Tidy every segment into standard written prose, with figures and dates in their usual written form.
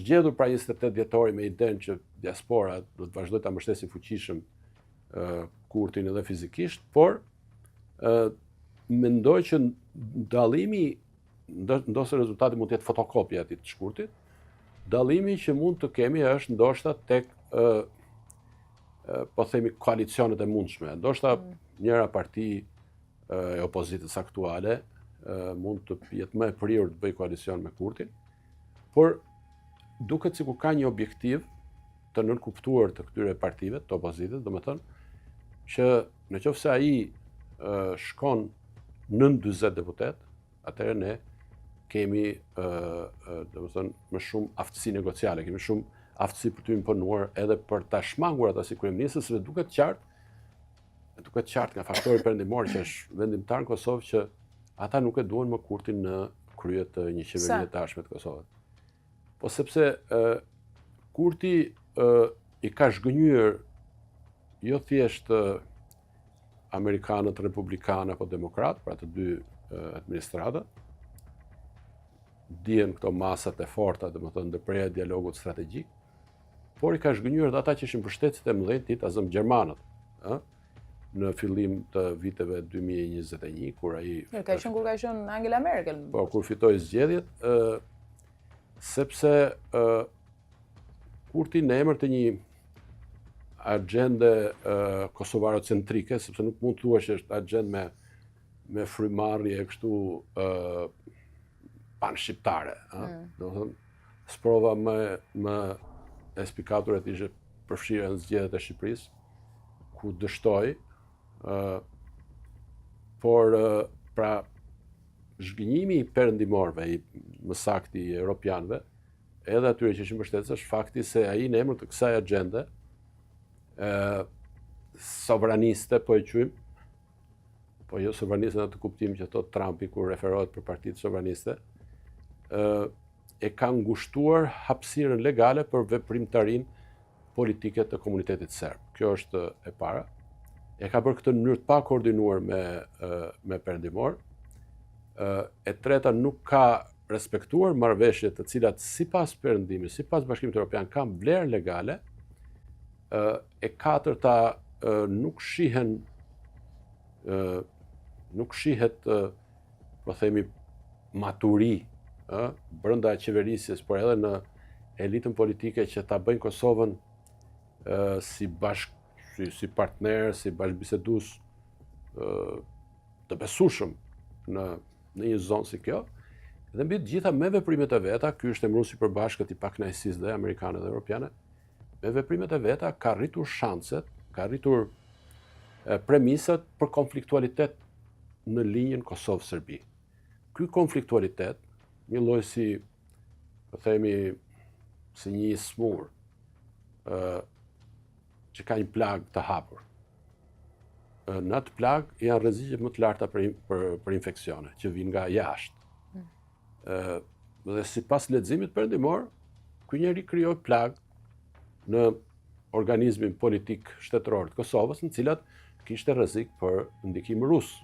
zgjedhur pra 28 dhjetori me idenë që diaspora do të vazhdojë ta mbështesë fuqishëm Kurtin edhe fizikisht, por mendoj që dallimi, ndoshta rezultati mund të jetë fotokopja e atij të shkurtit. Dallimi që mund të kemi është ndoshta tek po themi koalicionet e mundshme. Ndoshta njëra parti e opozitës aktuale mund të jetë më e prirur të bëjë koalicion me Kurtin, por duket sikur ka një objektiv të nënkuptuar të këtyre partive të opozitës, domethënë që nëse ai shkon nën 40 deputet, atëherë ne kemi domethënë më shumë aftësi negociale, kemi shumë aftësi për të imponuar edhe për ta shmangur ata si kryeministër, sepse duket qartë nga faktori perëndimor që është vendimtar në Kosovë që ata nuk e duan më Kurtin në krye të një qeverie të ardhshme të Kosovës. Po sepse Kurti i ka zhgënjur jo thjesht amerikanët republikanë apo demokratë, pra të dy administratët, dihen këto masat e forta, domethënë ndërprerja e dialogut strategjik, por i ka zhgënjur edhe ata që ishin mbështetësit e mëdhenj të azëm gjermanët, në fillim të viteve 2021, kur ai kur ka qenë Angela Merkel. Po, kur fitoi zgjedhjet, sepse Kurti në emër të një agjende kosovarocentrike, sepse nuk mund të thuash që është agjendë me frymarrje kështu panshqiptare. Domethënë, sprova më e spikatur e ishte përfshirja në zgjedhjet e Shqipërisë, ku dështoi, por pra zhgënjimi i perëndimorëve, më saktë i europianëve, edhe atyre që ishin mbështetës, është fakti se ai në emër të kësaj agjende sovraniste, po e quajmë, po jo sovraniste në atë kuptim që thot Trumpi kur referohet për partitë sovraniste, e ka ngushtuar hapësirën legale për veprimtarinë politike të komunitetit serb. Kjo është e para. E ka bërë këtë në mënyrë të pa koordinuar me perëndimor. E treta, nuk ka respektuar marrëveshjet të cilat sipas perëndimit, sipas Bashkimit Evropian kanë vlerë legale. E katërta, nuk shihet, po themi, maturi brenda qeverisjes, por edhe në elitën politike që ta bëjnë Kosovën si partner, si bashkëbisedues të besueshëm në një zonë si kjo. Dhe mbi të gjitha me veprimet e veta, ky është emëruar si përbashkët i pakënaqësisë dhe amerikane dhe europiane, me veprimet e veta ka rritur shanset, ka rritur premisat për konfliktualitet në linjën Kosovë-Serbi. Ky konfliktualitet, një lloj si, po themi, si një smur, që ka një plagë të hapur. Në atë plagë janë rreziqet më të larta për infeksione, që vijnë nga jashtë. Dhe sipas leximit perëndimor, ky njeri krijoi plagë në organizmin politik shtetëror të Kosovës, në cilat kishte rrezik për ndikim rus.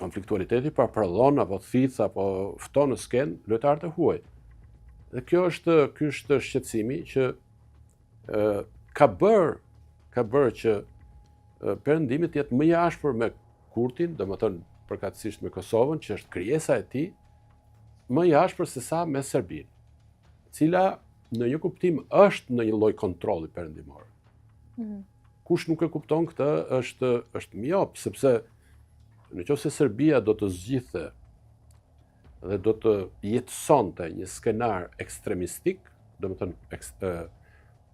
Konfliktualiteti prodhon apo thith apo fton në skenë lojtarët e huaj. Dhe ky është shqetësimi që ka bërë që perëndimi të jetë më i ashpër me Kurtin, domethënë përkatësisht me Kosovën, që është krijesa e tij, më i ashpër se sa me Serbinë, cila në një kuptim është në një lloj kontrolli perëndimor. Kush nuk e kupton këtë është miop, sepse nëse Serbia do të zgjidhte dhe do të jetësonte një skenar ekstremistik, domethënë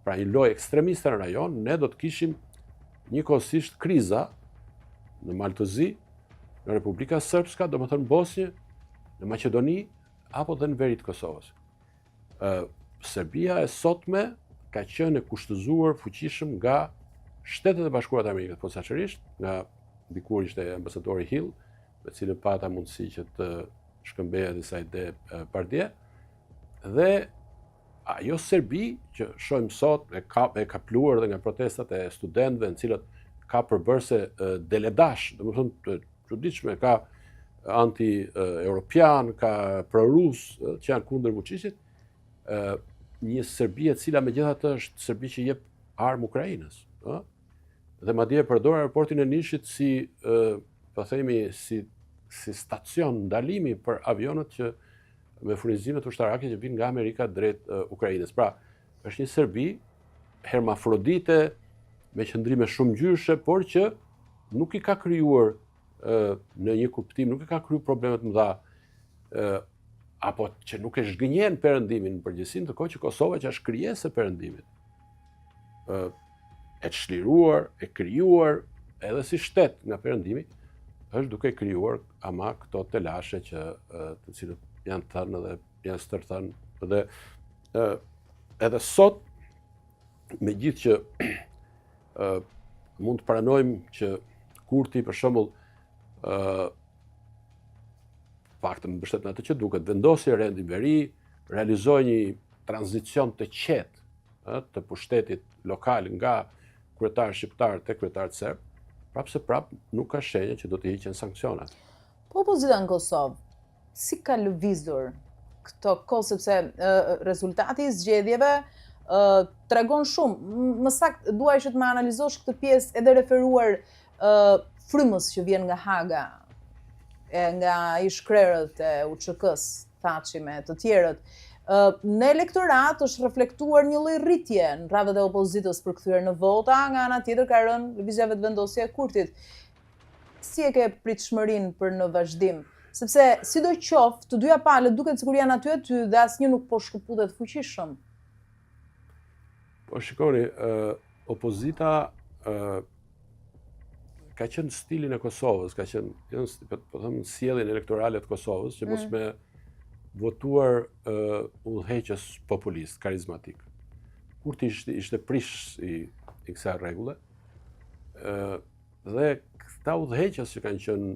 pra një lojë ekstremiste në rajon, ne do të kishim njëkohësisht kriza në Maltozi, në Republika Srpska, domethënë Bosnjë, në Maqedoni apo dhe në veri të Kosovës. Serbia e sotme ka qenë e kushtëzuar fuqishëm nga Shtetet e Bashkuara të Amerikës, posaçërisht nga dikur ishte ambasadori Hill, me cilën pata mundësi që të shkëmbeja disa ide pardje, dhe ajo Serbi që shohim sot e kapluar dhe nga protestat e studentëve, në cilat ka përbërëse deledash, domethënë të çuditshme, ka anti-europian, ka pro-rus që janë kundër Vučićit, një Serbi e cila megjithatë është Serbi që jep armë Ukrainës, ë? Dhe madje përdor aeroportin e Nishit si po themi si stacion ndalimi për avionët që me furnizimet ushtarake që vinë nga Amerika drejt Ukrainës. Pra, është një Serbi hermafrodite me qëndrime shumë ngjyrëshe, por që nuk i ka krijuar në një kuptim, nuk i ka kriju problemet mëdha, apo që nuk e zhgënjen perëndimin në përgjithësi, ndërkohë që Kosova që është krijesë e perëndimit. E çliruar, e krijuar edhe si shtet nga perëndimi, është duke krijuar ama këto telashe që të cilët janë thënë dhe janë stërthënë dhe edhe sot megjithë që mund të pranojmë që Kurti për shembull faktën mbështet në atë që duket, vendosi rendin veri, realizoi një tranzicion të qetë të pushtetit lokal nga kryetar shqiptar te kryetar serb, prapse nuk ka shenja që do të hiqen sanksionat. Po opozita në Kosovë, si ka lëvizur këto kohë, sepse rezultati i zgjedhjeve tregon shumë. Më saktë duaj që të më analizosh këtë pjesë edhe referuar frymës që vjen nga Haga, nga ish-krerët e UÇK-s, Thaçi me të tjerët. Në elektorat është reflektuar një lloj rritje në radhët e opozitës për kthyer në vota, nga ana tjetër ka rënë lëvizja vetëvendosje e Kurtit. Si e ke pritshmërinë për në vazhdim? Sepse sidoqoftë të dyja palët duket sikur janë aty dhe asnjë nuk po shkëputet fuqishëm. Po shikoni, opozita ka qenë stilin e Kosovës, ka qenë, po them, sjelljen elektorale të Kosovës, që mos me votuar udhëheqës populist, karizmatik. Kurti ishte prish i kësaj rregulle, dhe këta udhëheqës që kanë qenë